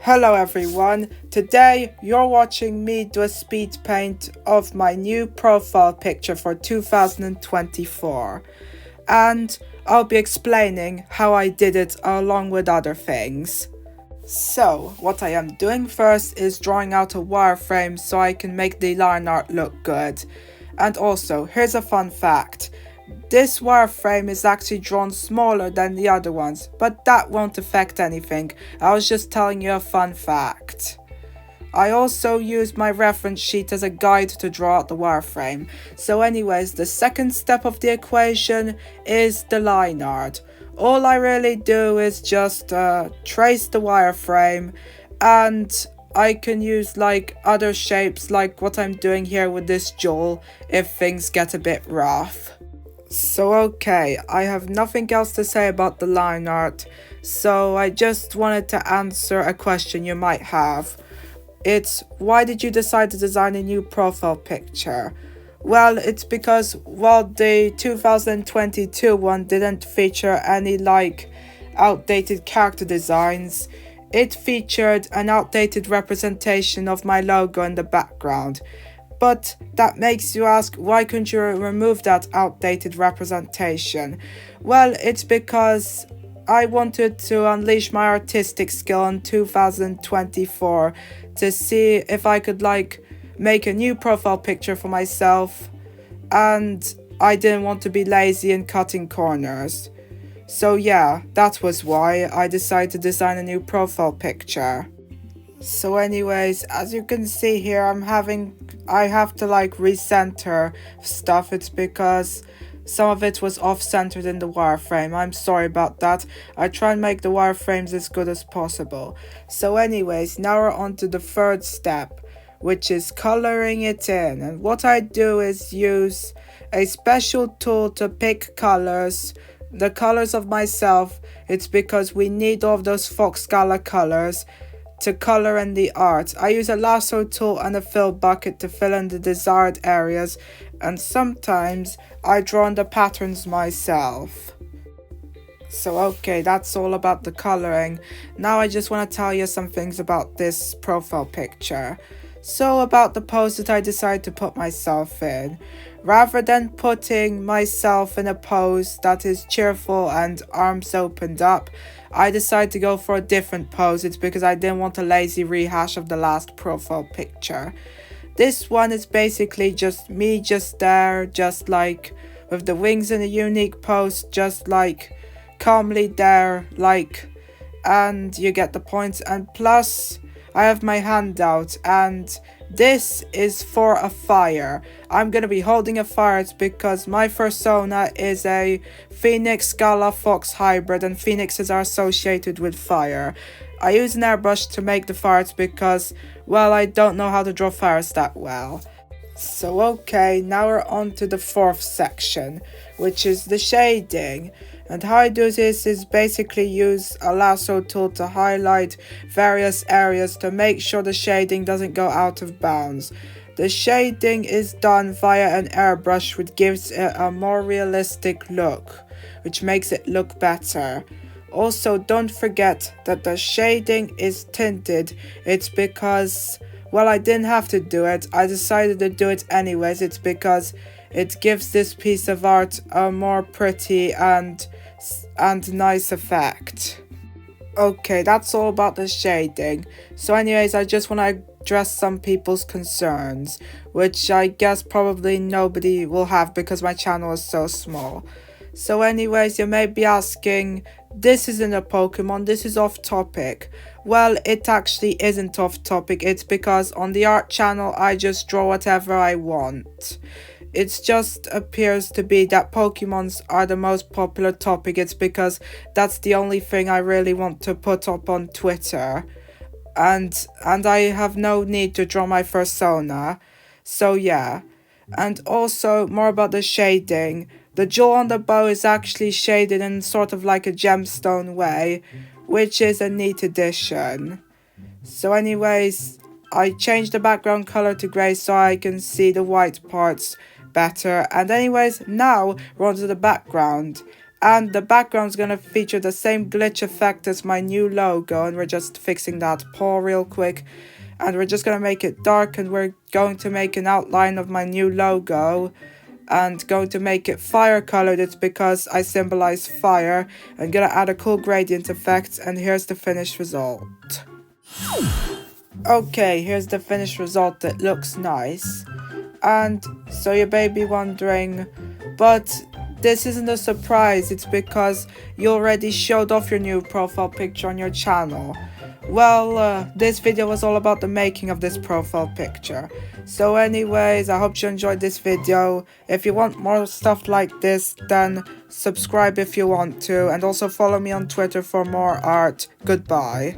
Hello everyone, today you're watching me do a speed paint of my new profile picture for 2024 and I'll be explaining how I did it along with other things. So, what I am doing first is drawing out a wireframe so I can make the Lineart look good. And also, here's a fun fact. This wireframe is actually drawn smaller than the other ones, but that won't affect anything. I was just telling you a fun fact. I also used my reference sheet as a guide to draw out the wireframe. So anyways, the second step of the equation is the line art. All I really do is just trace the wireframe, and I can use like other shapes like what I'm doing here with this jewel if things get a bit rough. So okay, I have nothing else to say about the line art, so I just wanted to answer a question you might have. It's, why did you decide to design a new profile picture? Well, it's because while the 2022 one didn't feature any like outdated character designs, it featured an outdated representation of my logo in the background. But that makes you ask, why couldn't you remove that outdated representation? Well, it's because I wanted to unleash my artistic skill in 2024 to see if I could like make a new profile picture for myself, and I didn't want to be lazy and cutting corners. So yeah, that was why I decided to design a new profile picture. So anyways, as you can see here, I have to like recenter stuff. It's because some of it was off-centered in the wireframe. I'm sorry about that. I try and make the wireframes as good as possible. So anyways, now we're on to the third step, which is coloring it in. And what I do is use a special tool to pick colors, the colors of myself. It's because we need all of those FoxGalah colors to color in the art. I use a lasso tool and a fill bucket to fill in the desired areas, and sometimes I draw on the patterns myself. So okay, that's all about the coloring. Now I just want to tell you some things about this profile picture. So about the pose that I decided to put myself in. Rather than putting myself in a pose that is cheerful and arms opened up, I decided to go for a different pose. It's because I didn't want a lazy rehash of the last profile picture. This one is basically just me just there, just like with the wings in a unique pose, just like calmly there, like, and you get the point. And plus I have my hand out, and this is for a fire. I'm gonna be holding a fire. It's because my fursona is a Phoenix Gala Fox hybrid, and phoenixes are associated with fire. I use an airbrush to make the fires because, well, I don't know how to draw fires that well. So okay, now we're on to the fourth section, which is the shading. And how I do this is basically use a lasso tool to highlight various areas to make sure the shading doesn't go out of bounds. The shading is done via an airbrush, which gives it a more realistic look, which makes it look better. Also, don't forget that the shading is tinted. It's because, well, I didn't have to do it. I decided to do it anyways. It's because it gives this piece of art a more pretty and nice effect. Okay, that's all about the shading. So anyways, I just want to address some people's concerns, which I guess probably nobody will have because my channel is so small. So anyways, you may be asking, this isn't a Pokemon, this is off topic. Well, it actually isn't off topic. It's because on the art channel I just draw whatever I want. It just appears to be that Pokemons are the most popular topic. It's because that's the only thing I really want to put up on Twitter. And I have no need to draw my fursona. So yeah. And also, more about the shading. The jewel on the bow is actually shaded in sort of like a gemstone way, which is a neat addition. So anyways, I changed the background color to grey so I can see the white parts better. And anyways, now we're onto the background. And the background's gonna feature the same glitch effect as my new logo, and we're just fixing that paw real quick. And we're just gonna make it dark, and we're going to make an outline of my new logo and going to make it fire colored. It's because I symbolize fire. I'm gonna add a cool gradient effect, and here's the finished result. Okay, here's the finished result. It looks nice. And so you may be wondering, but this isn't a surprise. It's because you already showed off your new profile picture on your channel. Well, this video was all about the making of this profile picture. So anyways, I hope you enjoyed this video. If you want more stuff like this, then subscribe if you want to. And also follow me on Twitter for more art. Goodbye.